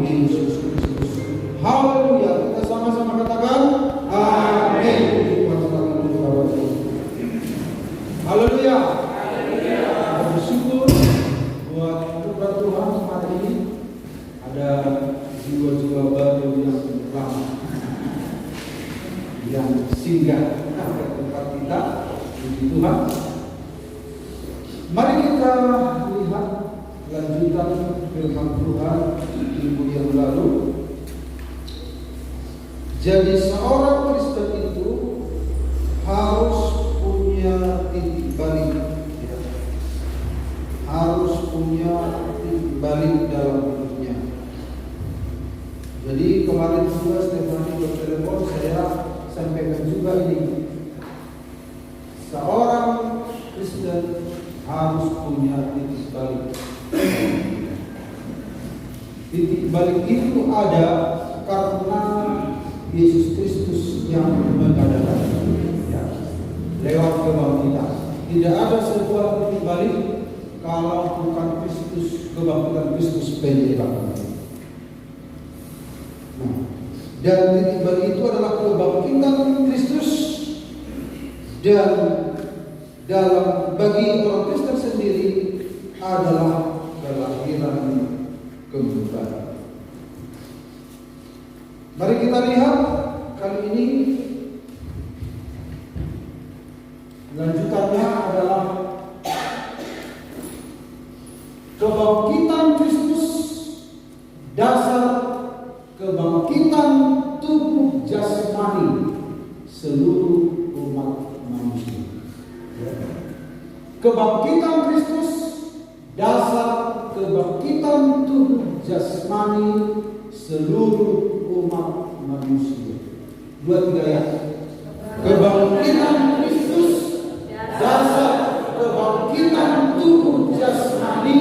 Yesus Kristus. Haleluya. Kita sama-sama katakan amin. Haleluya. Bersyukur buat anugerah Tuhan hari ini ada jiwa-jiwa baru yang lama yang singgah ke tempat kita. Puji Tuhan. Mari kita lihat lanjutan firman Tuhan minggu yang lalu. Jadi seorang Kristen itu harus punya titik balik, ya. Harus punya titik balik dalam hidupnya. Jadi kemarin juga Stefani bertelepon, saya sampaikan juga ini. Seorang Kristen harus punya titik balik. Titik balik itu ada karena Yesus Kristus yang mengadakan, ya, lewat kebangkitan. Tidak ada sebuah titik balik kalau bukan Kristus, kebangkitan Kristus penyebabnya. Nah, dan titik balik itu adalah kebangkitan Kristus, dan dalam bagi orang Kristen sendiri adalah kelahiran kembali. Mari kita lihat kali ini lanjutannya adalah kebangkitan Kristus, dasar kebangkitan tubuh jasmani seluruh umat manusia. Kebangkitan Kristus, dasar kebangkitan tubuh jasmani seluruh umat manusia. 2-3 ya. Kebangkitan Kristus, dasar kebangkitan tubuh jasmani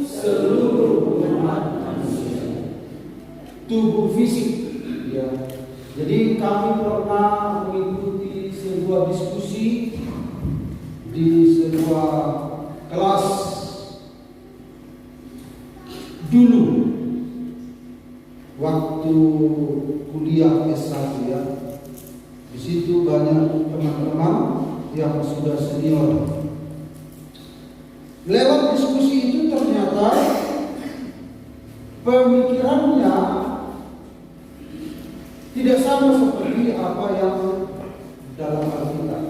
seluruh umat manusia. Tubuh fisik, ya. Jadi kami pernah mengikuti sebuah diskusi di sebuah kelas dulu waktu kuliah S1, ya. Di situ banyak teman-teman yang sudah senior. Lewat diskusi itu ternyata pemikirannya tidak sama seperti apa yang dalam Alkitab.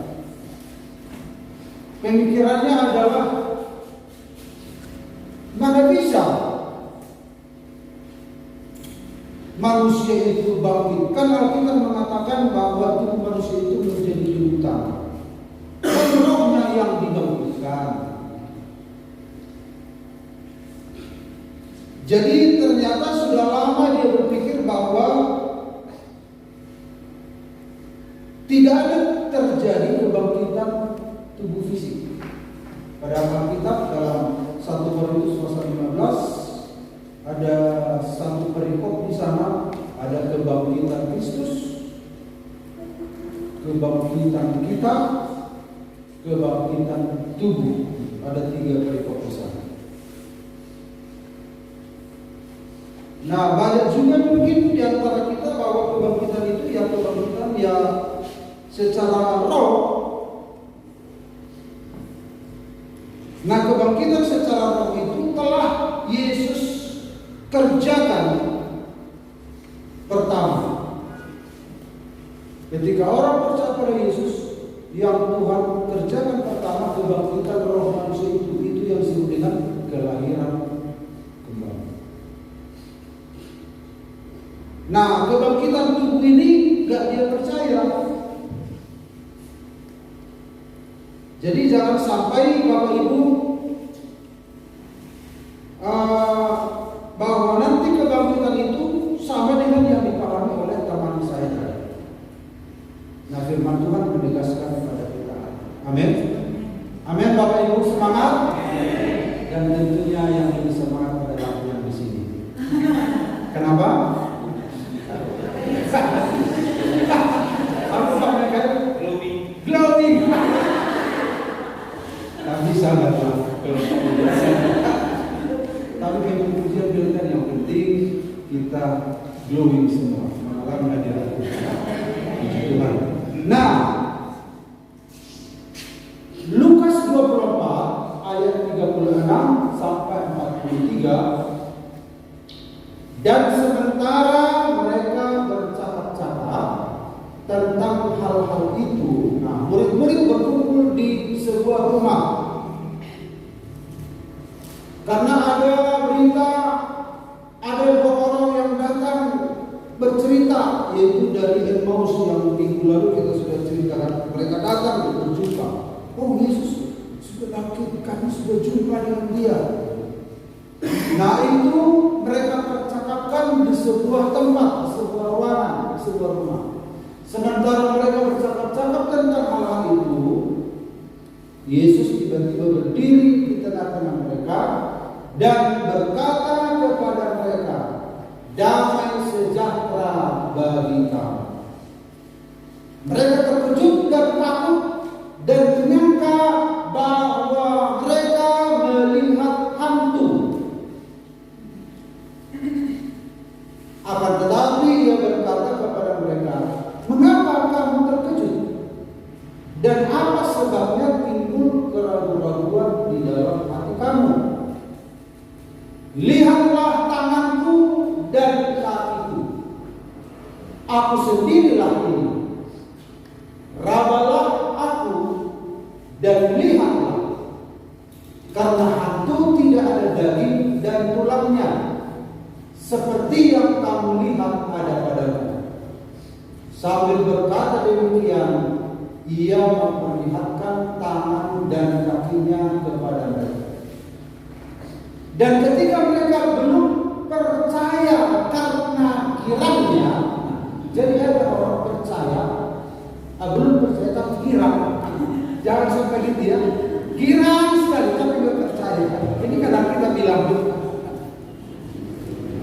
Pemikirannya adalah mana bisa manusia itu bangkit. Kan Alkitab mengatakan bahwa tubuh manusia itu menjadi lutan, rohnya yang dibangkitkan. Jadi ternyata sudah lama dia berpikir bahwa tidak ada terjadi kebangkitan tubuh fisik. Pada Alkitab dalam 1 Korintus pasal 15 ada satu perikop di sana, ada kebangkitan Kristus, kebangkitan kita, kebangkitan tubuh. Ada 3 perikop di sana. Nah, banyak juga mungkin di antara kita bahwa kebangkitan itu ya kebangkitan ya secara roh. Nah, kebangkitan secara roh itu telah Yesus kerjakan pertama. Ketika orang percaya pada Yesus, yang Tuhan kerjakan pertama kebangkitan roh manusia itu yang disebut dengan kelahiran kembali. Nah, kebangkitan tubuh ini gak dia percaya. Jadi jangan sampai Bapak Ibu bahwa nanti kebangkitan itu sama dengan yang dipahami oleh teman saya tadi. Nah, firman Tuhan menegaskan kepada kita. Amin. Amin. Bapak Ibu semangat. Dan tentunya yang lebih semangat adalah yang di sini. Kenapa? Aku sampaikan glowing. Tapi sangatlah. Tapi kemudian yang penting kita glowing semua, mengalami hadirat Tuhan. Nah, Lukas 24 ayat 36 sampai 43. Dan sementara mereka bercakap-cakap tentang hal-hal itu, nah, murid-murid berkumpul di sebuah rumah. Karena ada berita, ada dua orang yang datang bercerita, yaitu dari Emmaus yang minggu lalu kita sudah ceritakan. Mereka datang berjumpa. Oh, Yesus sudah kami sudah jumpa dengan dia. Nah, itu mereka percakapkan di sebuah tempat, di sebuah ruangan, di sebuah rumah. Sementara mereka bercakap-cakap tentang hal-hal itu, Yesus tiba-tiba berdiri di tengah-tengah mereka dan berkata kepada mereka, "Damai sejahtera bagi kamu." Mereka terkejut dan takut dan menyangka bahwa mereka melihat hantu. Akan tetapi ia berkata kepada mereka, "Mengapa kamu terkejut? Dan apa sebabnya timbul keraguan-raguan di dalam hati kamu? Lihatlah tanganku dan kakiku. Aku sendirilah ini. Rabalah aku dan lihatlah. Karena hantu tidak ada daging dan tulangnya, seperti yang kamu lihat ada padaku." Sambil berkata demikian, ia memperlihatkan tangan dan kakinya kepada mereka. Dan ketika mereka belum percaya karena girangnya, jadi ada orang percaya, belum percaya tapi girang. Jangan sampai gitu ya, girang sekali tapi nggak percaya. Ini kadang kita bilang,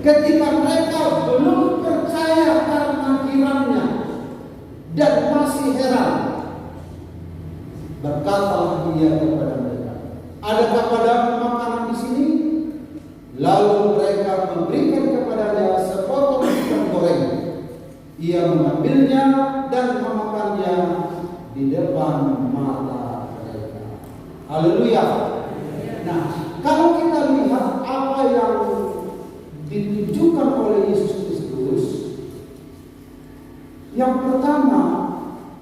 ketika mereka belum percaya karena girangnya dan masih heran, berkatalah dia kepada mereka, "Adakah padamu makanan di sini?" Lalu mereka memberikan kepadanya sepotong ikan goreng. Ia mengambilnya dan memakannya di depan mata mereka. Haleluya. Nah, kalau kita lihat apa yang ditunjukkan oleh Yesus Kristus, yang pertama,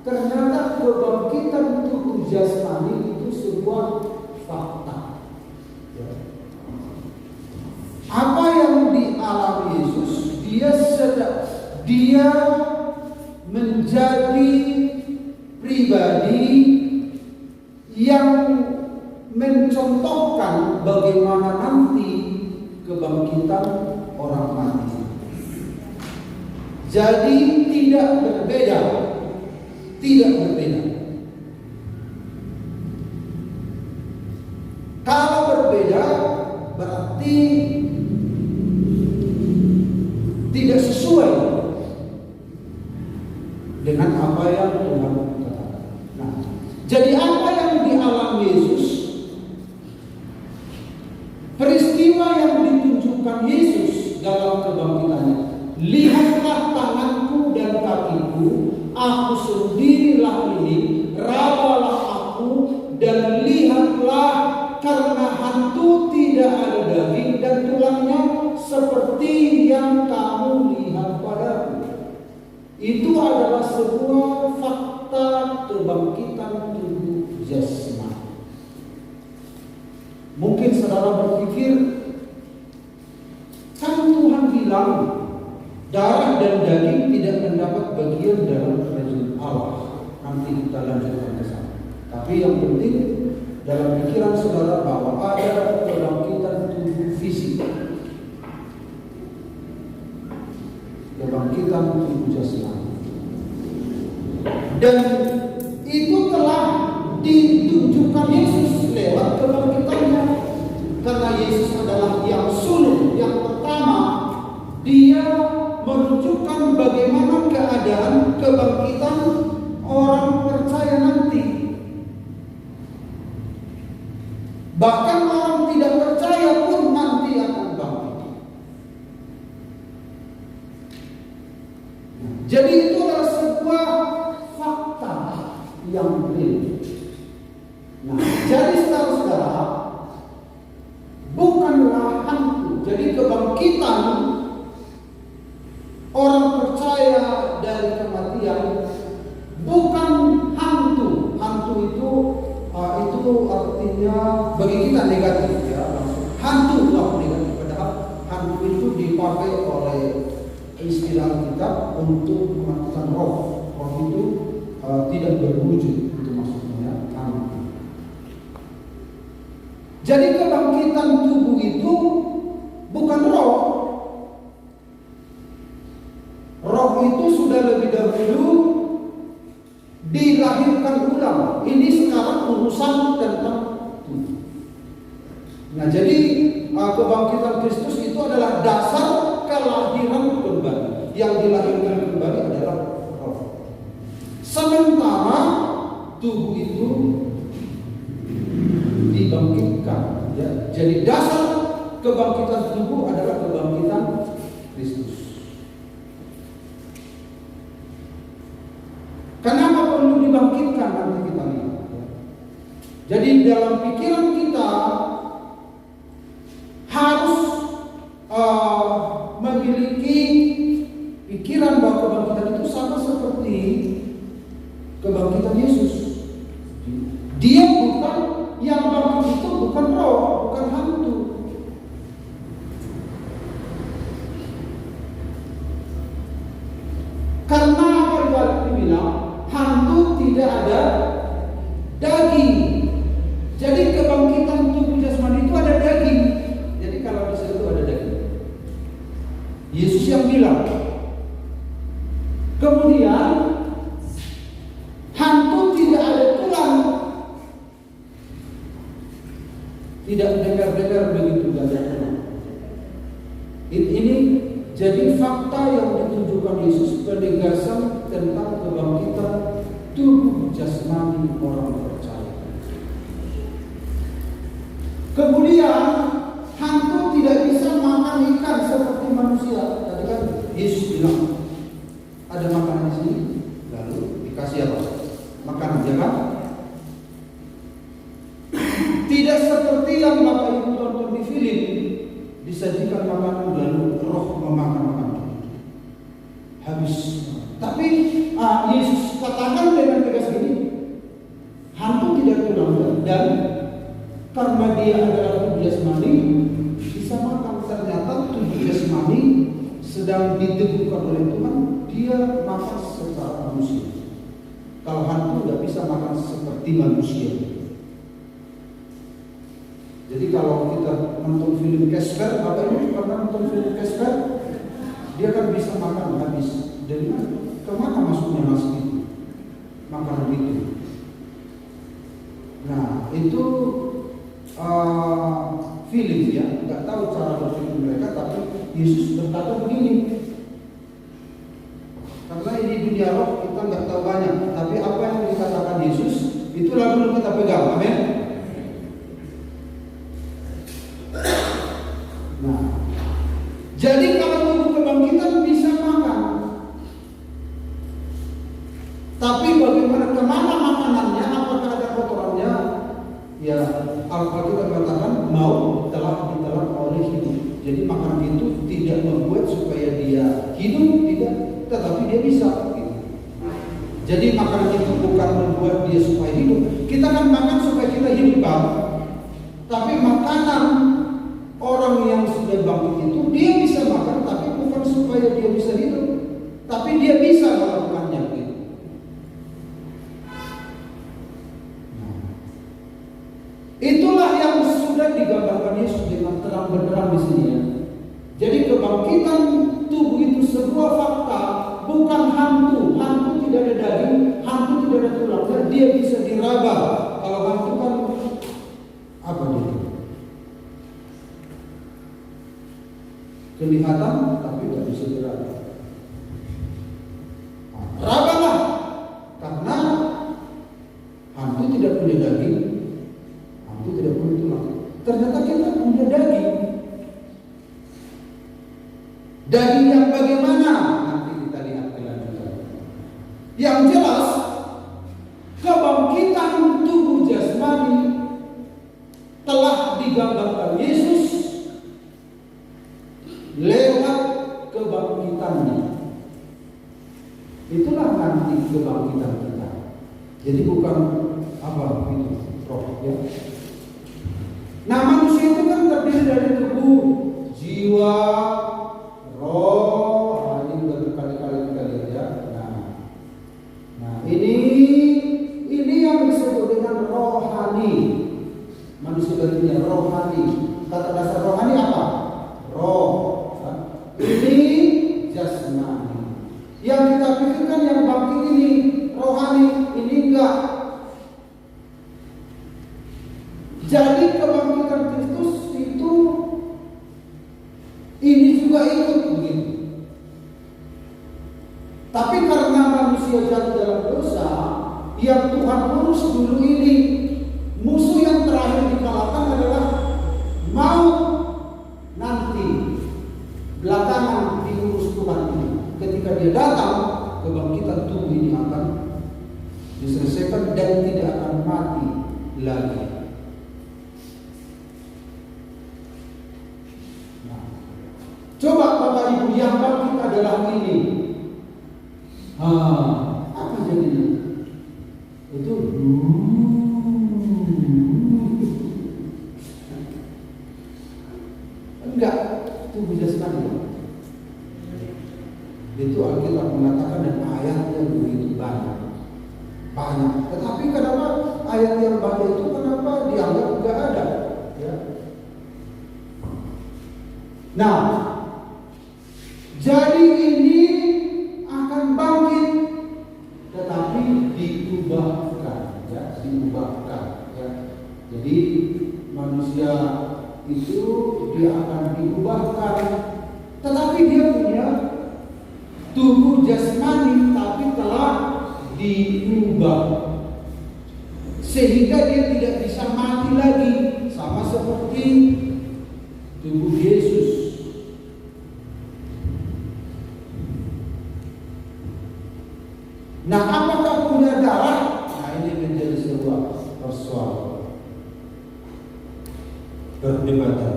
ternyata kebangkitan tubuh jasmani itu sebuah fakta. Apa yang dialami Yesus, dia menjadi pribadi yang mencontohkan bagaimana nanti kebangkitan orang mati. Jadi tidak berbeda. Kalau berbeda berarti tidak sesuai dengan apa yang Tuhan katakan. Nah, jadi apa yang dialami Yesus, peristiwa yang ditunjukkan Yesus dalam kebangkitannya, lihatlah tanganku dan kakiku, aku sendirilah ini, rabalah aku dan lihatlah, karena hantu tidak ada daging dan tulangnya, seperti yang kamu lihat padaku. Itu adalah sebuah fakta kebangkitan tubuh jasmani. Mungkin saudara berpikir, kan Tuhan bilang darah dan daging tidak mendapat bagian dalam kerajaan Allah. Nanti kita lanjutkan ke sana. Tapi yang penting dalam pikiran saudara bahwa ada kebangkitan tubuh fisik, kebangkitan tubuh jasmani, dan itu telah ditunjukkan Yesus lewat kebangkitannya. Karena Yesus adalah yang sulung, yang pertama, dia menunjukkan bagaimana keadaan kebangkitan orang percaya nanti. Bahkan orang tidak percaya pun nanti akan bangkit. Jadi itu adalah sebuah fakta yang real. Nah, jadi saudara-saudara, bukanlah hantu. Jadi kebangkitan orang percaya dari kematian bukan hantu. Hantu itu artinya bagi kita negatif ya. Hantu itu negatif. Padahal hantu itu dipakai oleh istilah kita untuk mengatakan roh. Roh itu tidak berwujud, itu maksudnya hantu. Jadi kebangkitan tubuh itu bukan roh. Roh itu sudah lebih dahulu dilahirkan ulang. Ini sekarang urusan tentang tubuh. Nah, jadi kebangkitan Kristus itu adalah dasar kelahiran kembali. Yang dilahirkan kembali adalah roh. Sementara tubuh itu dibangkitkan. Ya. Jadi dasar kebangkitan tubuh adalah kebangkitan Kristus. Kenapa perlu dibangkitkan nanti kita lihat. Jadi dalam pikiran kita harus memiliki pikiran bahwa kebangkitan itu sama seperti kebangkitan Yesus. Dia bukan yang bangkit itu bukan roh, bukan hantu. Karena apa yang dibilang hantu tidak ada daging. Jadi kebangkitan tubuh jasmani itu ada daging. Jadi kalau di situ ada daging. Yesus yang bilang. Kemudian hantu tidak ada tulang. Tidak dengar-dengar begitu gagahnya. Ini jadi fakta yang ditunjukkan Yesus penegasan tentang kebangkitan tubuh jasmani orang percaya. Kemudian hantu tidak bisa makan ikan seperti manusia. Tadi kan Yesus bilang ada makanan di sini, lalu dikasih apa? Makanan, ya kan? Tidak seperti yang Bapak Ibu tonton di film, disajikan makanan lalu roh memakan habis. Tapi Yesus katakan dengan tegas gini, hantu tidak tulang dan karena dia adalah tubuh jasmani bisa makan. Ternyata tubuh jasmani sedang diteguhkan oleh Tuhan, dia makan secara manusia. Kalau hantu tidak bisa makan seperti manusia. Jadi kalau kita nonton film Casper, Bapak Ibu pernah nonton film Casper? Dia kan bisa makan habis. Dari mana? Kemana masuknya nasi itu? Makanan itu. Nah, itu film ya. Nggak tahu cara berpikir mereka, tapi Yesus berkata begini. Karena ini dunia roh kita nggak tahu banyak, tapi apa yang dikatakan Yesus itu lalu kita pegang. Amin. Nah, jadi kalau tubuh kebangkitan bisa makan, tapi bagaimana kemana makanannya? Apakah ada kotorannya? Ya, Alkitab mengatakan mau telah ditelan oleh hidup. Jadi makanan itu tidak membuat supaya dia hidup, tidak, tetapi dia bisa. Jadi makanan itu bukan membuat dia supaya hidup. Kita kan makan supaya kita hidup, Bang. Tapi makanan orang yang sudah bangkit itu dia bisa makan, tapi bukan supaya dia bisa hidup, tapi dia bisa melakukannya. Nah, itulah yang sudah digambarkan Yesus dengan terang benderang di sini ya. Jadi kebangkitan tubuh itu sebuah fakta, bukan hantu. Hantu tidak ada daging, hantu tidak ada tulangnya, dia bisa diraba. Kalau hantu kan apa dia? Kelihatan tapi tidak bisa diraba. Rabalah, karena hantu tidak punya daging, hantu tidak punya tulang. Ternyata kita punya daging. Daging yang bagaimana? Nanti kita lihat kelanjutan. Yang jelas, kebangkitan tubuh jasmani telah digambarkan Yesus lewat kebangkitannya. Itulah nanti kebangkitan kita. Jadi bukan apa itu roh ya. Nah, manusia itu kan terdiri dari tubuh, jiwa, roh. Ini udah berkali-kali kita lihat ya. Nah, ini yang disebut dengan rohani. Manusia artinya rohani. Kata dasar rohani apa? Roh. Ini jasmani. Yang kita pikirkan yang bangkit ini rohani, ini enggak. Jadi kebangkitan Kristus itu ini juga ikut begitu. Tapi karena manusia jatuh dalam dosa, yang Tuhan urus dulu ini, musuh yang terakhir dikalahkan adalah maut. Nanti belakangan diurus Tuhan ini. Ketika dia datang, kebangkitan tubuh ini akan diselesaikan dan tidak akan mati lagi. Nah, coba Bapak Ibu, yang bangkit adalah ini. Apa jadinya? Itu enggak tubuh jasmani. Itu Alkitab mengatakan dan ayatnya begitu banyak. Tetapi kenapa ayat yang banyak itu kenapa dianggap enggak ada? Ya. Nah, jadi ini akan bangkit, tetapi diubahkan, ya, diubahkan. Ya. Jadi manusia itu dia akan diubahkan, tetapi dia punya tubuh jasmani, tapi telah diubah sehingga dia tidak bisa mati lagi, sama seperti tubuh Yesus. Nah, apakah punya darah? Nah, ini menjadi sebuah persoalan perdebatan.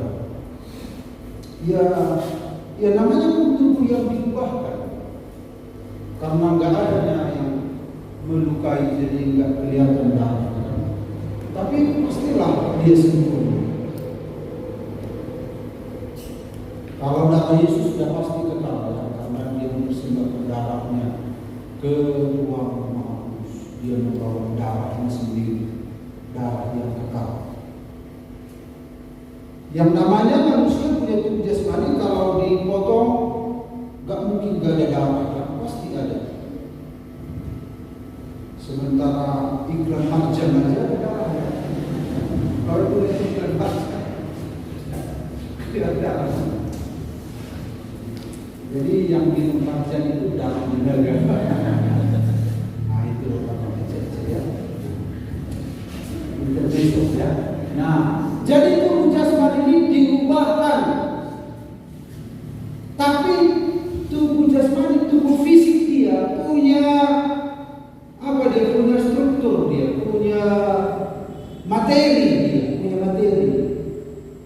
Ya namanya tubuh yang diubahkan. Karena nggak adanya yang melukai, jadi nggak kelihatan darah. Tapi pastilah dia sembuh. Kalau darah Yesus sudah pasti kekal ya, karena dia mempersembahkan darahnya ke ruang mahfuz. Dia membawa darahnya sendiri, darah yang kekal. Yang namanya manusia punya tubuh jasmani, kalau dipotong nggak mungkin nggak ada darah, kan? Pasti ada. Sementara iklan Marjan aja ada darahnya. Kalau boleh iklan Marjan tidak ada darah. Jadi yang minum Marjan itu darah mendaga. Nah itu apa kecil ya. Itu ya. Nah, jadi tubuh jasmani ini diubahkan. Tapi tubuh jasmani, tubuh fisik dia punya apa? Dia punya struktur, dia punya materi,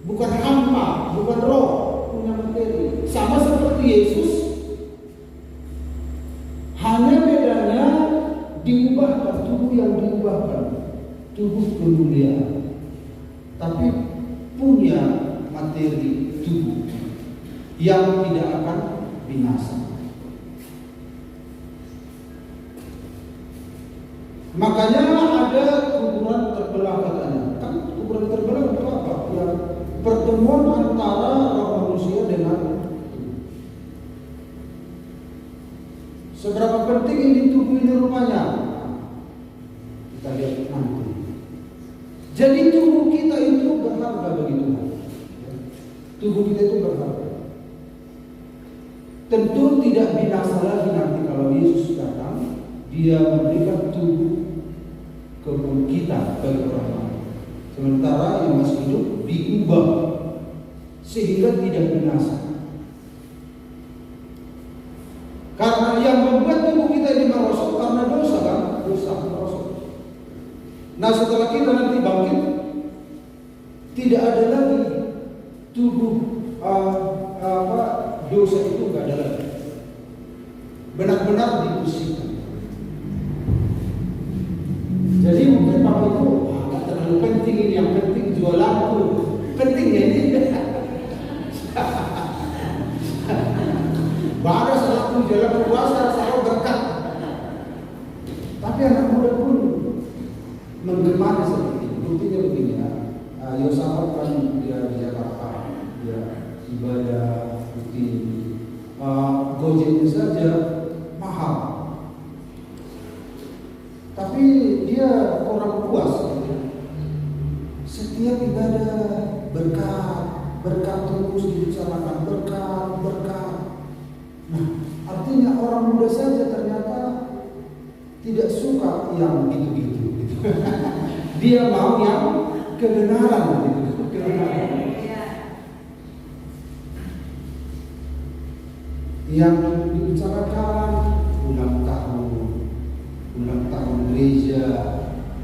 bukan hampa, bukan roh, punya materi. Sama seperti Yesus, hanya bedanya diubahkan, tubuh yang diubahkan, tubuh kemuliaan, tapi punya materi tubuh yang tidak akan binasa. Makanya ada kuburan terbelah katanya. Kan kuburan terbelah itu apa? Ya, pertemuan antara roh manusia dengan tubuh. Seberapa penting ini tubuh ini rupanya? Kita lihat nanti. Jadi tubuh kita itu berharga bagi Tuhan. Tubuh kita itu berharga. Tentu tidak binasa lagi nanti kalau Yesus datang. Dia memberikan tubuh kita bagi orang lain. Sementara yang masih hidup diubah sehingga tidak binasa. Karena yang membuat tubuh kita ini merosot karena dosa kan, dosa merosot. Nah setelah kita nanti bangkit, tidak ada lagi tubuh dosa itu nggak ada lagi. Benar-benar dibersihkan. Jadi mungkin Bapak Ibu nggak terlalu penting ini, yang penting jualanku. Pentingnya ini. Baru saat jalan puasa selalu berkat. Tapi anak muda pun menggemari seperti itu. Buktinya begini ya. Yosafat kan dia di Jakarta, dia ibadah rutin. Gojeknya saja mahal. Tapi dia orang puas. Setiap ibadah berkat terus dibicarakan, berkat. Nah, artinya orang muda saja ternyata tidak suka yang gitu-gitu. Dia mau yang kebenaran gitu. Yang dibicarakan ulang tahun gereja,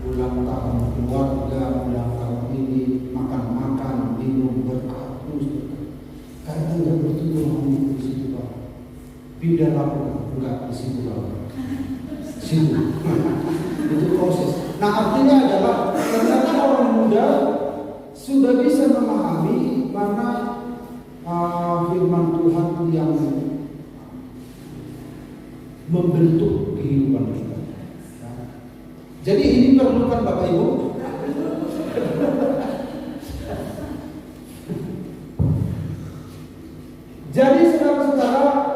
ulang tahun keluarga, ulang tahun ini, makan, minum, berkat terus. Karena nggak bertujuan di situ Pak. Pindah laporan, enggak di situ Pak. Situ. Itu proses. Nah artinya adalah ternyata orang muda sudah bisa memahami mana firman Tuhan yang membentuk kehidupan kita. Jadi ini perlukan Bapak Ibu. Jadi saudara-saudara,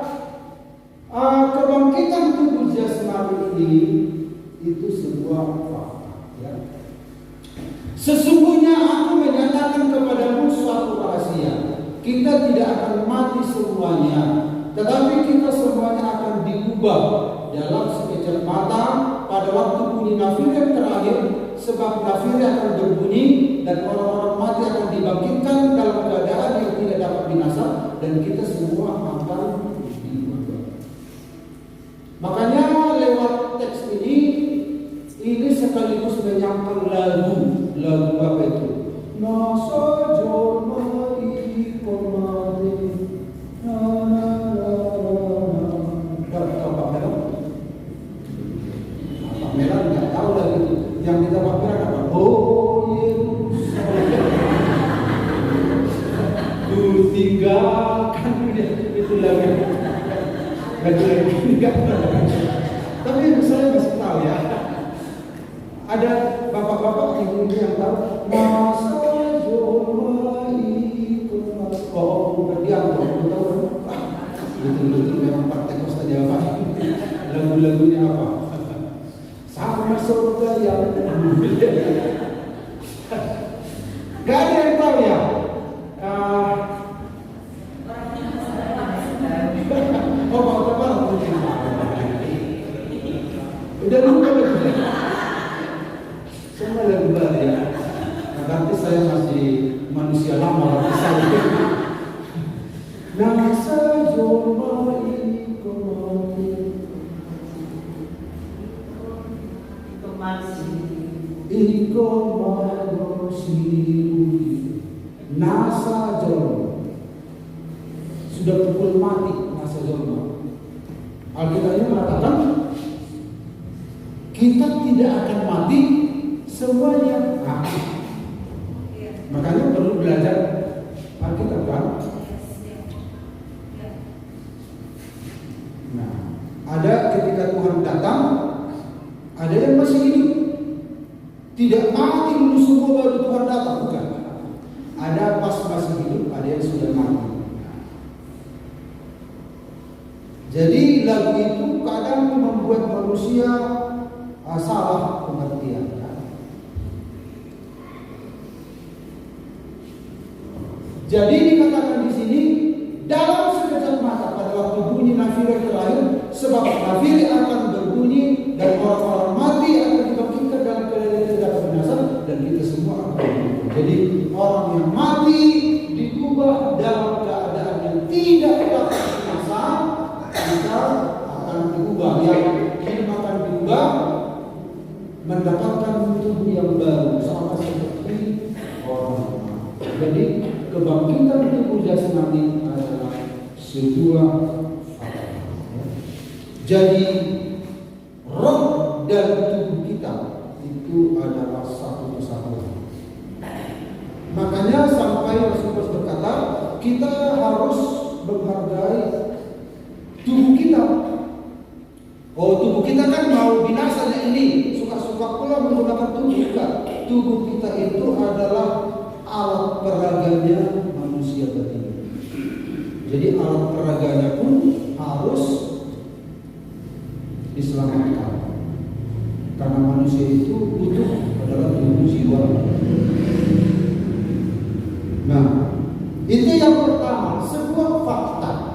kebangkitan tubuh jasmani ini itu sebuah fakta. Ya. Sesungguhnya aku menyatakan kepadamu suatu rahasia. Kita tidak akan mati semuanya, tetapi kita semuanya akan diubah dalam sekejap mata pada waktu bunyi nafir yang terakhir. Sebab nafir akan berbunyi dan orang-orang mati akan dibangkitkan dalam keadaan yang tidak dapat binasa, dan kita semua akan diubah. Makanya lewat teks ini sekaligus menyangkal lagu apa itu? Masa joma ikomade na na na na. Pak Melan nggak tahu lagi itu. Yang kita pakai apa? Oh Yerusalem, ku tinggalkan itu lagi. Tapi saya masih tahu ya. Ada bapak-bapak ibu yang tahu masa jomai kemas. Oh, bukan dia tahu. Betul-betul memang partai Costa Java. Lagu-lagunya apa? Sama surga yang gak ada yang tahu ya. Udah lupa lagi. Semua lagu baru ya. Nanti saya masih manusia lama lagi saya. Nasa joma ini nasa joma sudah pukul mati nasa joma. Alkitabnya mengatakan kita tidak akan mati semuanya. Makanya perlu belajar Alkitab kan. Nah, ada ketika Tuhan datang, ada yang masih hidup. Tidak mati dulu semua baru Tuhan datang, bukan. Ada pas masih hidup, ada yang sudah mati. Jadi lagu itu kadang membuat manusia salah pengertian. Jadi dikatakan di sini dalam sekejap mata pada waktu bunyi nafir terakhir, sebab nafir akan berbunyi dan orang-orang mati akan dibangkitkan dalam keadaan yang tidak binasa, dan kita semua akan diubah. Jadi orang yang mati diubah dalam keadaan yang tidak dapat binasa, kita akan diubah, yang hidup akan diubah, mendapatkan tubuh yang baru sama seperti orang. Jadi kebangkitan tubuh jasmani adalah sebuah fakta. Jadi roh dan tubuh kita itu adalah satu kesatuan. Makanya sampai Rasulullah berkata, kita harus menghargai tubuh kita. Oh, tubuh kita kan mau binasanya ini, suka-suka pula menggunakan tubuh kita. Tubuh kita itu adalah alat peraganya manusia tadi. Jadi alat peraganya pun harus diselamatkan. Karena manusia itu butuh adalah tubuh jiwa. Nah, itu yang pertama, sebuah fakta.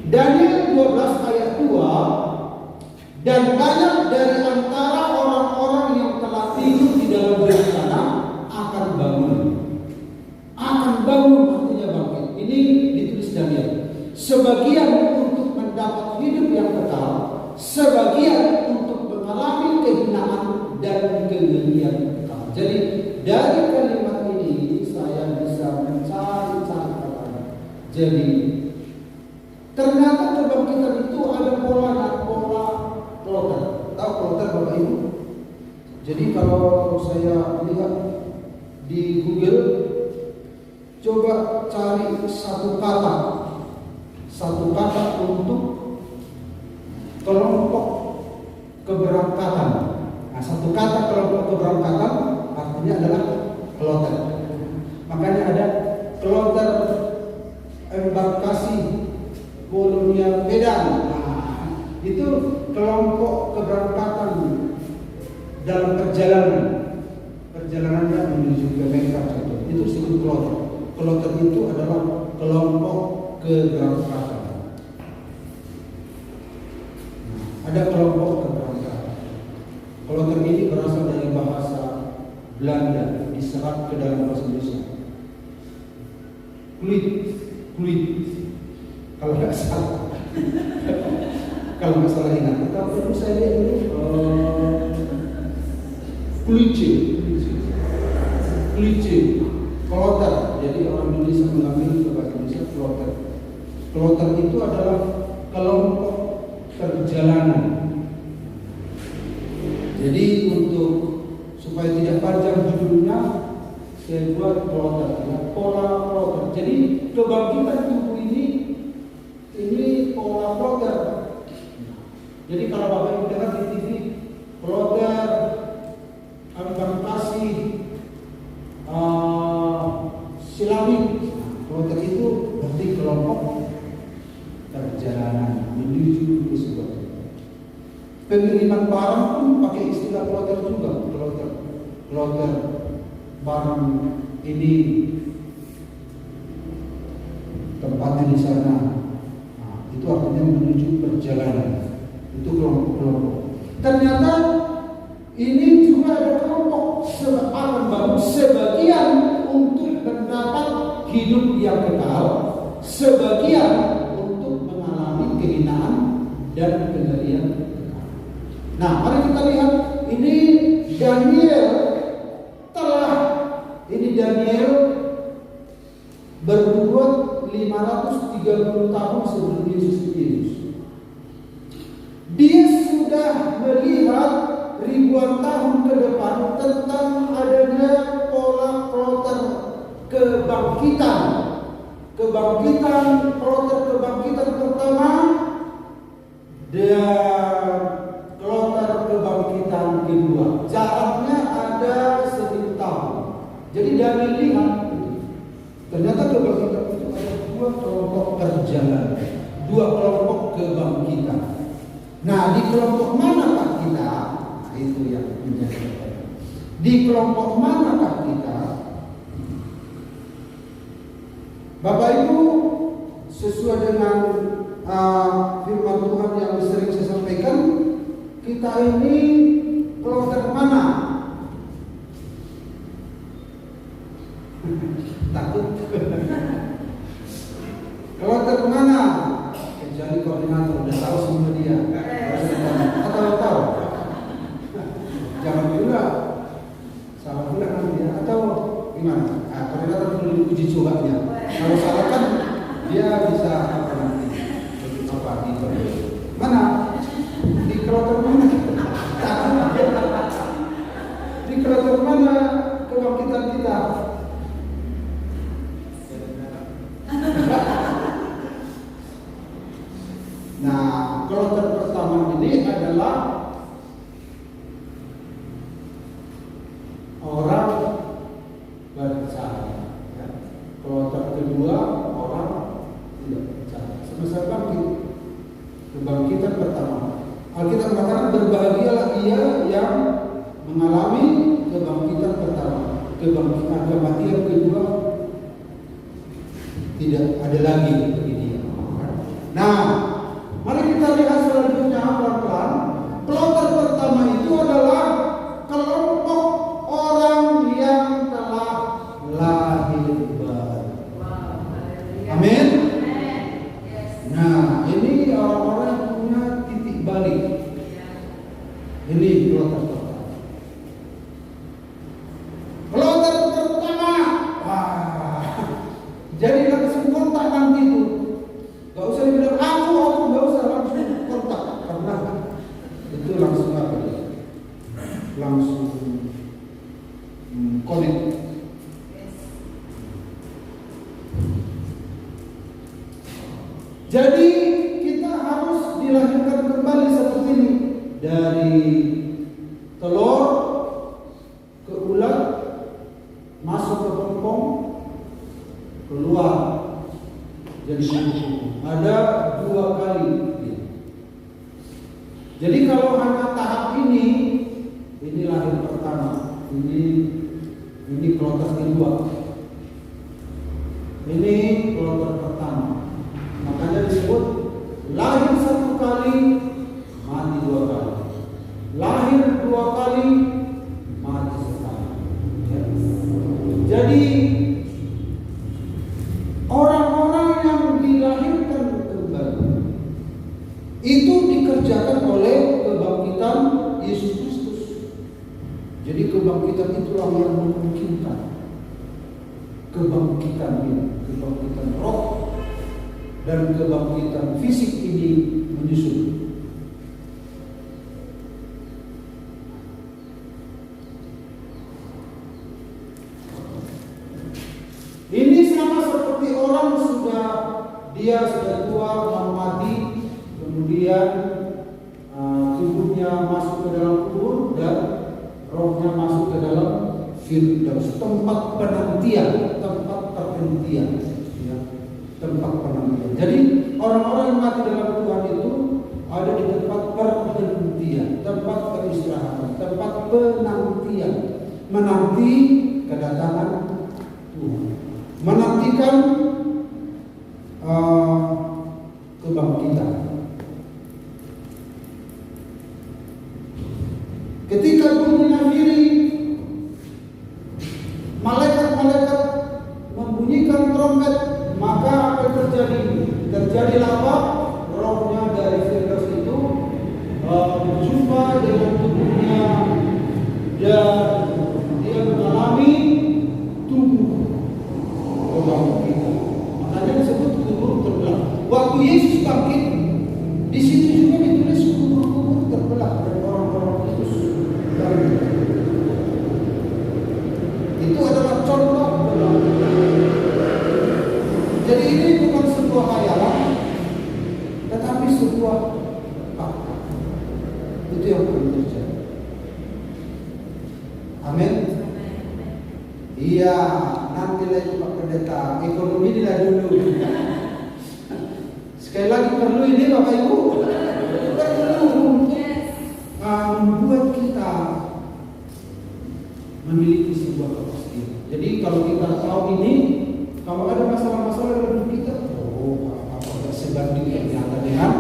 Daniel 12 ayat 2, dan banyak dari antara orang-orang yang telah tidur di dalam bencana akan bangun. Akan bangun artinya bangkit. Ini ditulis Daniel. Sebagian untuk mendapat hidup yang kekal, sebagian untuk mengalami kehinaan dan kegelian kekal. Jadi dari kalimat ini saya bisa mencari-cari katanya. Jadi ternyata kebangkitan itu ada pola kloter. Tahu kloter Bapak Ibu? Jadi kalau saya lihat di Google, coba cari satu kata untuk kelompok keberangkatan. Nah, satu kata kelompok keberangkatan artinya adalah kloter. Makanya ada kloter embarkasi Kolonial Medan. Nah, itu kelompok keberangkatan dalam perjalanannya menuju ke Mekah. Itu disebut kloter. Kloter itu adalah kelompok keberangkatan. Nah, ada kelompok keberangkatan. Kloter ini berasal dari bahasa Belanda, diserap ke dalam bahasa Indonesia. Kulit. Kalau nggak salah, ingat. Kalau saya lihat dulu, kulice, kloter. Jadi orang Indonesia mengambil ke bahasa Indonesia kloter. Kloter itu adalah kelompok perjalanan. Jadi untuk supaya tidak panjang judulnya, saya buat kloter, ya, pola kloter. Jadi kebangkitan tubuh ini pola kloter. Jadi kalau Bapak Ibu dengar di TV, kloter, embarkasi, silamik, kloter itu berarti kelompok perjalanan menuju ke sebuah tempat. Pengiriman barang pun pakai istilah kloter juga, kloter barang ini tempatnya di sana. Nah, itu artinya menuju perjalanan. Itu kelompok-kelompok. Ternyata ini juga ada kelompok akan bangun sebagian untuk mendapat hidup yang kekal, sebagian untuk mengalami kehinaan dan kengerian kekal. Nah, mari kita lihat ini Daniel berbuat 530 tahun sebelum Yesus. Dia sudah melihat ribuan tahun ke depan tentang adanya pola kloter kebangkitan. Kloter kebangkitan pertama dan kloter kebangkitan kedua. Jaraknya ada 1000 tahun. Jadi Daniel lihat ternyata kebangkitan itu ada dua kelompok perjalanan, dua kelompok kebangkitan. Nah, di kelompok manakah kita? Nah, itu yang menjadi pertanyaan. Di kelompok manakah kita? Bapak Ibu, sesuai dengan firman Tuhan yang sering saya sampaikan, kita ini kloter mana? Takut? Kloter mana? Kecuali koordinator udah Nah, kloter pertama ini adalah orang percaya. Ya. Kloter kedua orang tidak percaya. Semasa bangkit, kebangkitan pertama. Alkitab mengatakan berbahagialah ia yang mengalami kebangkitan pertama. Kematian kedua tidak ada lagi bagi dia. Nah, mari kita lihat selanjutnya pelan-pelan. Kloter pertama itu adalah kelompok orang yang telah lahir baru. Amin. Nah, ini orang-orang yang punya titik balik. Ini kloter pertama. Kloter pertama, jadi langsung kontak nanti itu. Gak usah dibilang aku gak usah, langsung kontak. Karena itu langsung apa dia? Langsung connect. Jadi kita harus dilahirkan kembali seperti ini. Dari telur ke ulat, masuk ke pompong, keluar jadi kuku. Ada 2 kali. Jadi kalau hanya tahap ini lahir pertama. Ini kloter kedua. Ini kloter pertama. Makanya disebut lahir 1 kali, mati 2 kali. Lahir 2 kali, mati sekali. Ya. Jadi orang-orang yang dilahirkan kembali itu dikerjakan oleh kebangkitan Yesus Kristus. Jadi kebangkitan itulah yang memungkinkan kebangkitan ini, kebangkitan roh dan kebangkitan fisik ini menyusul. Ini sama seperti orang dia sudah tua, mau mati, kemudian tubuhnya masuk ke dalam kubur dan rohnya masuk ke dalam firdaus, tempat penantian, tempat perhentian, ya, tempat penantian. Jadi orang-orang yang mati dalam Tuhan itu ada di tempat perhentian, tempat peristirahatan, tempat penantian, menanti kedatangan Tuhan, menantikan kebangkitan. Ketika bunyi nafiri, malaikat-malaikat membunyikan trompet, maka apa yang terjadi? Terjadilah apa? Rohnya dari firdaus itu berjumpa dengan tubuhnya dan dia mengalami tubuh kebangkitan. Makanya disebut kubur terbelah. Waktu Yesus bangkit, di situ juga ditulis kubur-kubur terbelah dari orang-orang Kristus. Itu adalah contoh. Jadi ini bukan sebuah khayalan, tetapi sebuah fakta. Itu yang perlu terjadi. Amin. Iya, nanti lagi Pak Pendeta, ekonomi tidak dulu. Sekali lagi perlu ini Bapak Ibu, perlu membuat kita memiliki sebuah kepastian. Jadi kalau kita tahu ini, kalau ada masalah-masalah dalam hidup kita, apa tersebanding ternyata dengan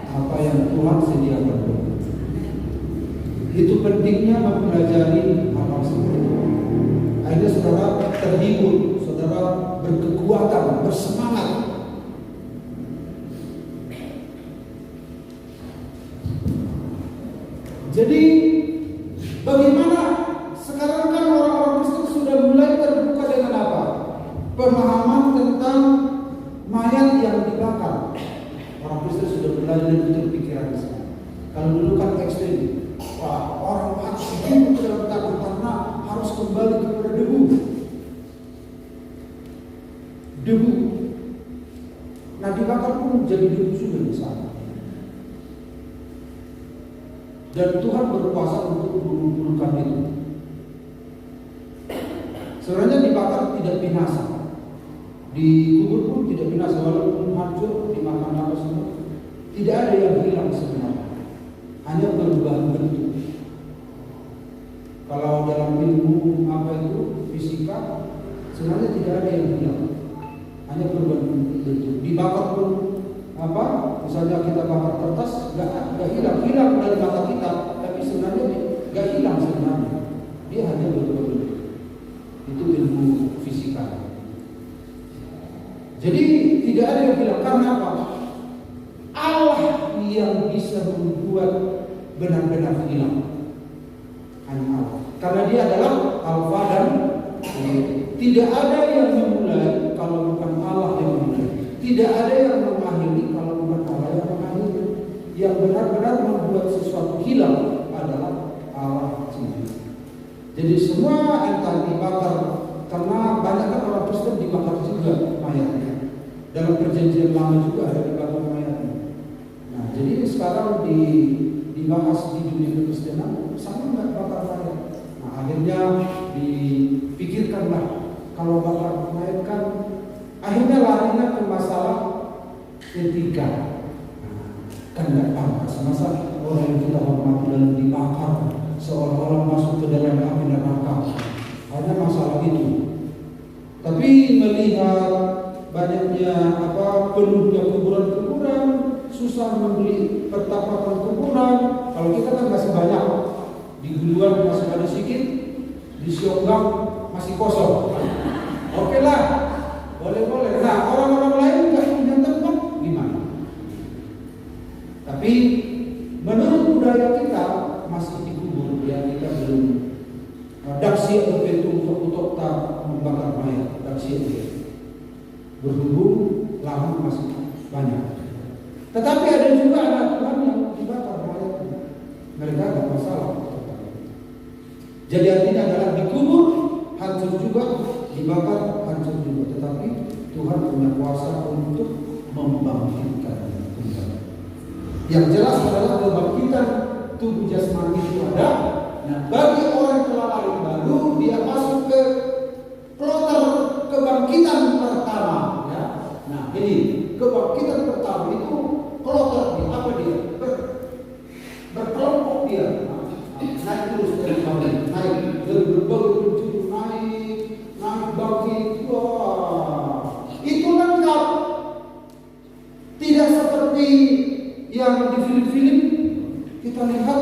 apa yang Tuhan sediakan. Itu pentingnya mempelajari hal seperti itu. Akhirnya saudara terhibur, saudara berkekuatan, bersemangat. Jadi bagaimana sekarang kan orang-orang Kristen sudah mulai terbuka dengan apa? Pemahaman tentang mayat yang dibakar. Orang Kristen sudah mulai lebih pikiran sekarang. Kalau dulu kan ekstrim. Wah, orang mati hidup dalam takut karena harus kembali kepada debu. Debu. Nah dibakar pun jadi debu juga di sana. Dan Tuhan berkuasa untuk mengumpulkan itu. Sebenarnya dibakar tidak binasa, dikubur pun tidak binasa, walaupun hancur dimakan apa semua, tidak ada yang hilang sebenarnya, hanya berubah bentuk. Kalau dalam ilmu apa itu fisika, sebenarnya tidak ada yang hilang, hanya berubah bentuk. Dibakar pun apa, misalnya kita bakar kertas, nggak hilang dari mata kita, tapi sebenarnya nggak hilang sebenarnya, dia hanya berubah bentuk. Itu ilmu fisika. Jadi tidak ada yang hilang. Karena apa? Allah yang bisa membuat benar-benar hilang, hanya Allah. Karena dia adalah Alfa dan Omega. Tidak ada yang memulai kalau bukan Allah yang memulai. Tidak ada yang mengakhiri kalau bukan Allah yang mengakhiri. Yang benar-benar membuat sesuatu hilang adalah Allah sendiri. Jadi semua entah dibakar, karena banyak kan orang Kristen dibakar juga mayatnya. Dalam perjanjian lama juga ada dibakar mayatnya. Nah, jadi sekarang dibahas di dunia Kekristenan sama nggak bakar mayat. Nah, akhirnya dipikirkanlah kalau bakar mayat kan, akhirnya larinya ke masalah etika. Kan nggak pantas masa orang yang kita hormati lalu dibakar seolah-olah masuk ke dalam api neraka. Hanya masalah itu. Tapi melihat banyaknya penuhnya kuburan-kuburan, susah membeli pertapatan kuburan. Kalau kita kan masih banyak, di Guluan masih ada sedikit, di Sionggang masih kosong. Oke lah, boleh. Nah, orang-orang lain nggak punya tempat gimana? Tapi menurut budaya kita masih dikubur, ya kita belum daksi atau bentuk untuk tak membakar mayat, daksi berhubung lahan masih banyak. Tetapi ada juga anak Tuhan yang dibakar mayatnya, mereka tidak masalah. Jadi artinya adalah dikubur hancur juga, dibakar hancur juga. Tetapi Tuhan punya kuasa untuk membangkitkannya kembali. Yang jelas adalah kebangkitan tubuh jasmani itu ada. Nah, bagi orang yang telah lahir baru, dia masuk ke kloter kebangkitan pertama. Ya. Nah, ini kebangkitan pertama itu kloter dia, apa dia? Berkelompok dia. Naik terus dari bawah, naik berbagai penjuru, naik bangkit. Wah, itu lengkap. Tidak seperti yang di film-film kita lihat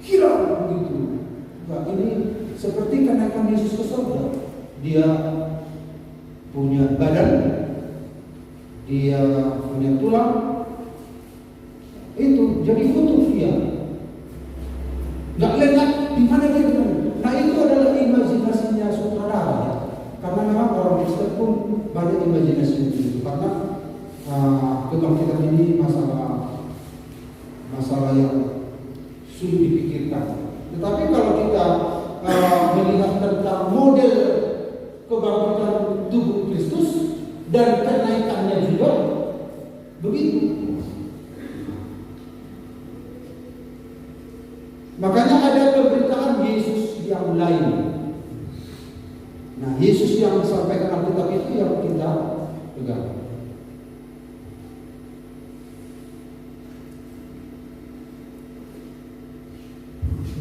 hilang begitu. Nah, ini seperti kenaikan Yesus ke surga. Dia punya badan, dia punya tulang, itu jadi utuh dia. Nggak lengkap di mana dia. Nah, itu adalah imajinasinya sutradara. Ya. Karena memang orang Kristen pun banyak imajinasi itu. Karena kebangkitan ini masalah yang sulit dipikirkan. Tetapi kalau kita melihat tentang model kebangkitan tubuh Kristus dan kenaikannya juga begitu. Makanya ada pemberitaan Yesus yang lain. Nah, Yesus yang disampaikan Alkitab itu yang kita pegang.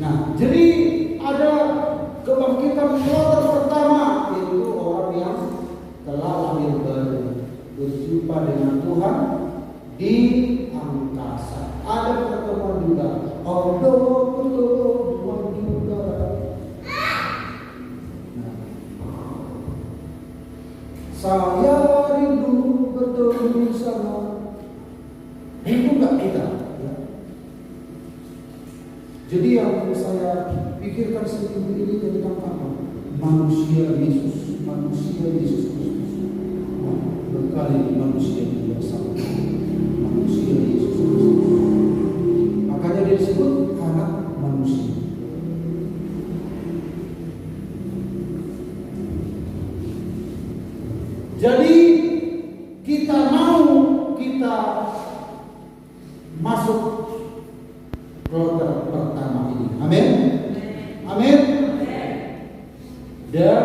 Nah, jadi ada kebangkitan kloter pertama, yaitu orang yang telah lahir baru, berjumpa dengan Tuhan di angkasa. Ada pertemuan juga. Saya rindu bertemu sama. Rindu nggak kita? Ya. Jadi yang saya pikirkan seminggu ini tentang apa? Manusia Yesus Kristus. Berkali manusia yang sama. Manusia Yesus Kristus. Makanya dia disebut anak manusia. Jadi kita masuk kloter pertama ini. Amin. Amin. Dan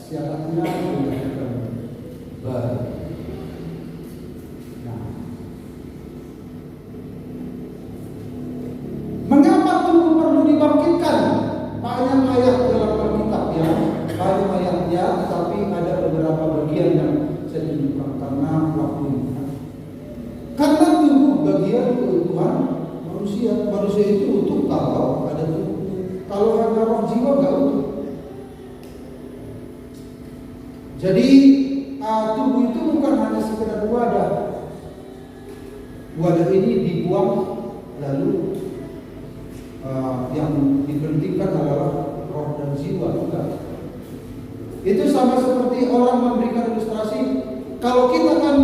syaratnya tidak baru. Nah, mengapa tubuh perlu dibangkitkan? Banyak ayat dalam Alkitab ya, banyak ayatnya, tetapi ada beberapa bagian yang saya tunjukkan karena waktunya. Karena tubuh bagian keutuhan manusia. Manusia itu utuh kalau ada tubuh. Kalau ada roh jiwa nggak utuh. Jadi tubuh itu bukan hanya sekedar wadah. Wadah ini dibuang lalu yang dipentingkan adalah roh dan jiwa juga. Itu sama seperti orang memberikan ilustrasi. Kalau kita kan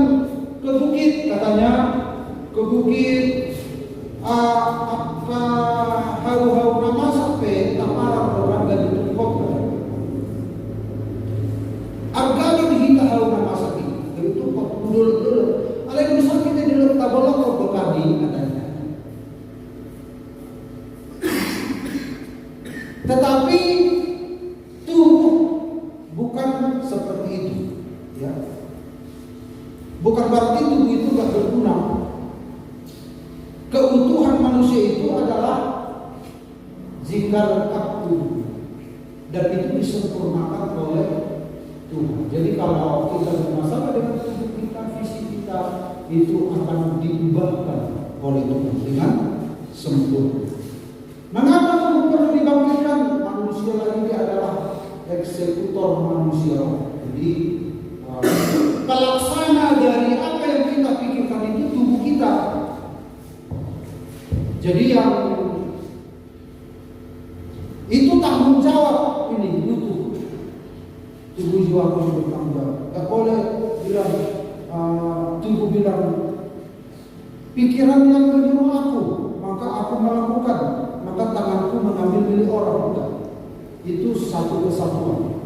ke bukit, katanya ke bukit hau-hau nama sampai tamarang orang dari tukok. Argali dihita hau nama sakit. Itu kok dulu. Alai dulu sakitnya dulu tabolok kok bekadi katanya. Tetapi tubuh bukan seperti itu, ya. Bukan berarti tubuh itu tidak berguna. Keutuhan manusia itu adalah zikar tubuh, dan itu disempurnakan oleh Tuhan. Jadi kalau kita bermasalah dengan tubuh kita, fisik kita, itu akan diubahkan oleh Tuhan dengan sempurna. Mengapa tubuh perlu dibangkitkan? Manusia ini adalah eksekutor manusia. Jadi pelaksana dari apa yang kita pikirkan itu tubuh kita. Jadi yang itu tanggung jawab ini butuh tubuh jiwa harus bertanggung jawab. Tak boleh bilang tubuh bilang pikiran yang menyuruh aku, maka aku melakukan, maka tanganku mengambil milik orang. Bukan. Itu satu kesatuan.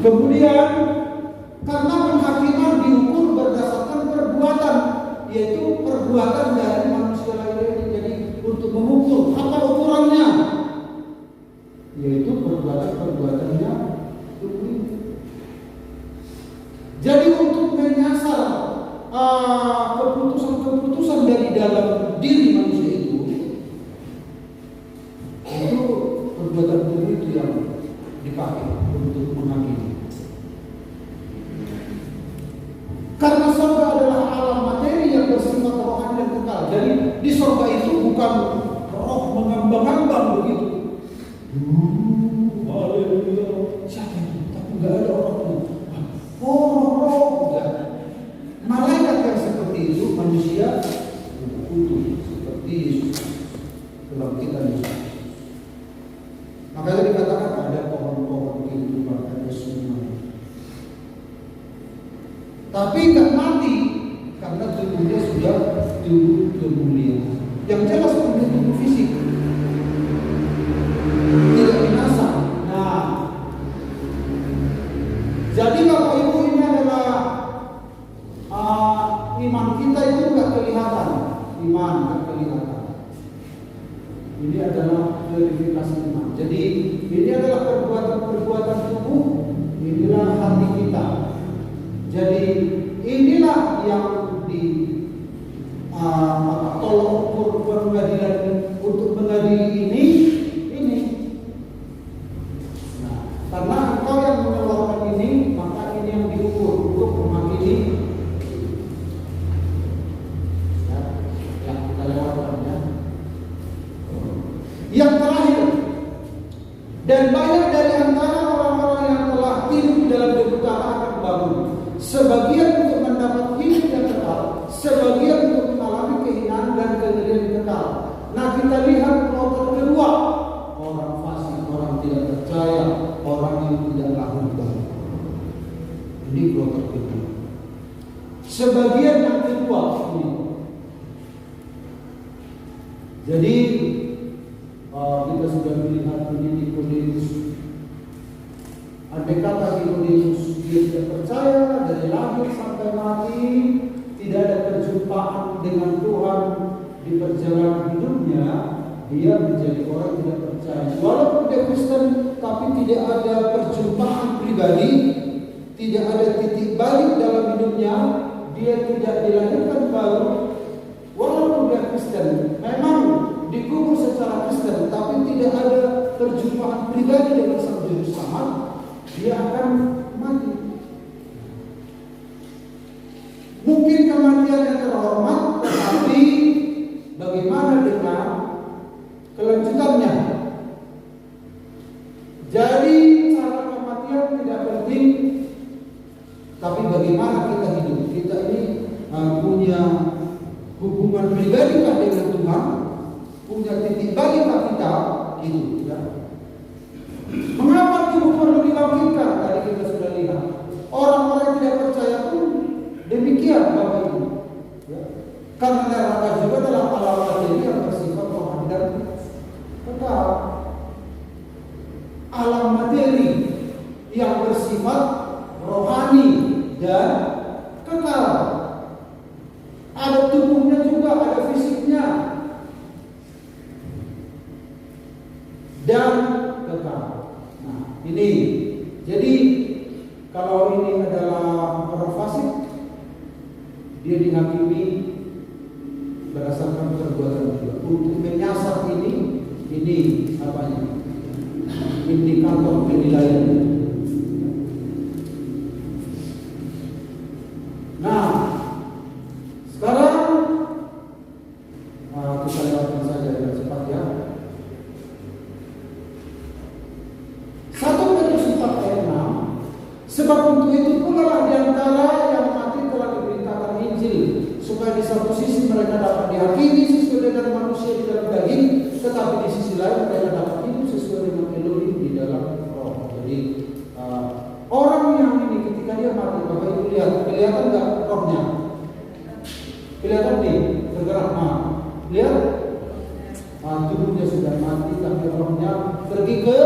Kemudian karena penghakiman diukur berdasarkan perbuatan, yaitu perbuatan dari manusia lain. Jadi untuk mengukur apa ukurannya, yaitu perbuatannya tubuh ini. Jadi untuk menyasar keputusan dari dalam diri manusia itu perbuatan tubuh itu yang dipakai untuk menghakimi. Karena surga adalah alam materi yang bersifat rohani dan kekal. Jadi di surga itu bukan roh mengambang-ambang begitu. Siapa itu? Tapi nggak ada orang itu. Roh enggak. Malaikat yang seperti itu manusia utuh seperti Yesus dalam kitab Yesus. Makanya dikatakan ada pohon-pohon kehidupan, ada semua. Tapi nggak mati karena tubuhnya sudah tubuh kemuliaan. Yang jelas punya tubuh fisik tidak binasa. Nah, jadi Bapak Ibu ini adalah iman kita itu nggak kelihatan, iman nggak kelihatan. Ini adalah verifikasi iman. Jadi ini adalah perbuatan tubuh, inilah hati kita. Jadi inilah yang tolong ukur pengadilan untuk mengadili ini. Nah, karena engkau yang mengeluarkan ini, maka ini yang diukur untuk menghakimi. Ya, kita lewatkan ya. Yang terakhir, dan banyak dari antara orang-orang yang telah hidup dalam kebutahan akan bangun. Sebagian untuk mendapat hidup yang kekal, sebagian untuk mengalami kehinaan dan kengerian yang kekal. Nah, kita lihat kloter kedua, orang fasik, orang tidak percaya, orang yang tidak lahir baru. Ini kloter kedua. Sebagian yang kedua ini. Jadi kita sudah melihat ini Nikodemus. Andai kata Nikodemus dia tidak percaya dari lahir sampai mati, tidak ada perjumpaan dengan Tuhan di perjalanan hidupnya, dia menjadi orang tidak percaya. Walaupun dia Kristen, tapi tidak ada perjumpaan pribadi, tidak ada titik balik dalam hidupnya, dia tidak dilahirkan baru. Walaupun dia Kristen, memang dikubur secara Kristen, tapi tidak ada perjumpaan pribadi dengan Sang Juru Selamat, dia akan mati. Mungkin kematian yang terhormat, tetapi bagaimana dengan kelanjutannya? Jadi cara kematian tidak penting, tapi bagaimana kita hidup. Kita ini punya hubungan pribadi dengan Tuhan, punya titik balik kita itu. Ya. Mengapa tubuh perlu dibangkitkan? Tadi kita sudah lihat. Orang-orang yang tidak percaya pun demikian Bapak Ibu. Ya. Karena neraka juga dalam alam materi yang bersifat rohani dan kekal. Alam materi yang bersifat rohani dan kekal. Ada tubuhnya juga, ada fisiknya dan kekal. Nah, ini jadi kalau ini adalah orang fasik, dia dihakimi berdasarkan perbuatan dia. Untuk menyasar ini apanya? Indikator penilaian. Nah, sekarang kita lewatkan saja dengan cepat ya. 1 Petrus 4 ayat 6. Sebab untuk itu pula lah diantara yang mati telah diberitakan Injil, supaya di satu sisi mereka dapat dihakimi sesuai dengan manusia di dalam daging, tetapi di sisi lain mereka dapat hidup sesuai dengan Elohim di dalam roh. Jadi orang yang ini ketika dia mati, Bapak Ibu lihat, kelihatan nggak rohnya? Kelihatan nih, bergerak. Lihat, tubuhnya sudah mati, tapi rohnya pergi ke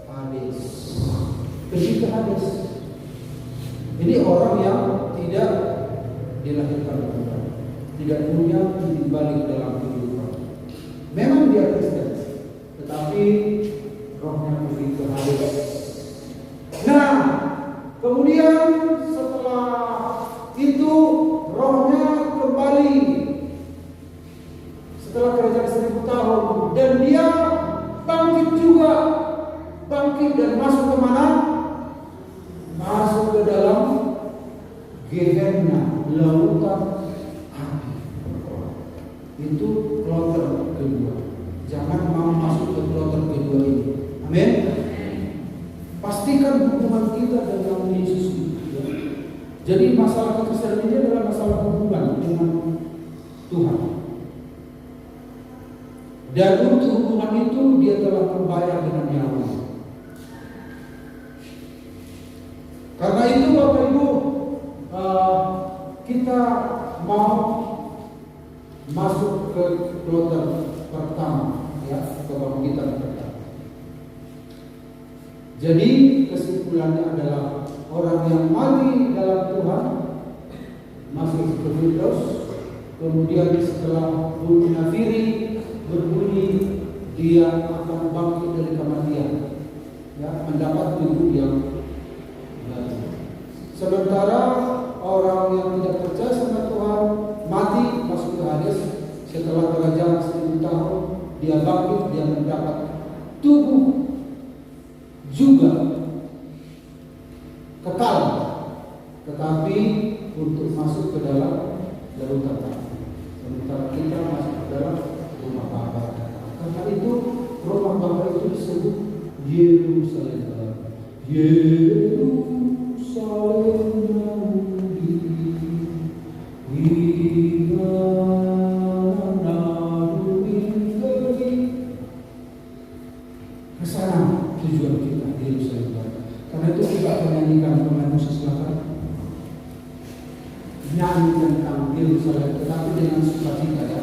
Hades. Pergi ke Hades. Ini orang yang tidak dilahirkan kembali, tidak punya titik balik dalam kehidupan. Memang dia Kristen, tetapi rohnya pergi ke Hades. Nah, kemudian setelah itu rohnya kembali setelah kerajaan 1000 tahun, dan dia bangkit juga, bangkit dan masuk ke mana? Masuk ke dalam Gehenna, lautan api. Itu kloter kedua. Jangan mau masuk ke kloter kedua ini. Amin. Pastikan hubungan kita dengan Yesus. Ya. Jadi masalah kekristenan ini adalah masalah hubungan dengan Tuhan. Dan untuk hubungan itu dia telah membayar dengan nyawa. Karena itu Bapak Ibu, kita mau masuk ke kloter pertama, ya, kebangkitan pertama. Jadi kesimpulannya adalah orang yang mati dalam Tuhan masuk ke Firdaus, kemudian setelah bunyi nafiri berbunyi, dia akan bangkit dari kematian, ya, mendapat tubuh yang baru. Sementara orang yang tidak percaya sama Tuhan mati masuk ke Hades, setelah kerajaan 1000 tahun dia bangkit, dia mendapat tubuh juga kekal, tetapi untuk masuk ke dalam lautan api. Sementara kita masuk ke dalam rumah Bapa. Karena itu rumah Bapa itu disebut Yerusalem. Yerusalem ke sana tujuan kita di Yerusalem. Karena itu kita akan menyanyikan pemain musik, silakan nyanyi tentang Yerusalem, tetapi dengan sukacita, ya.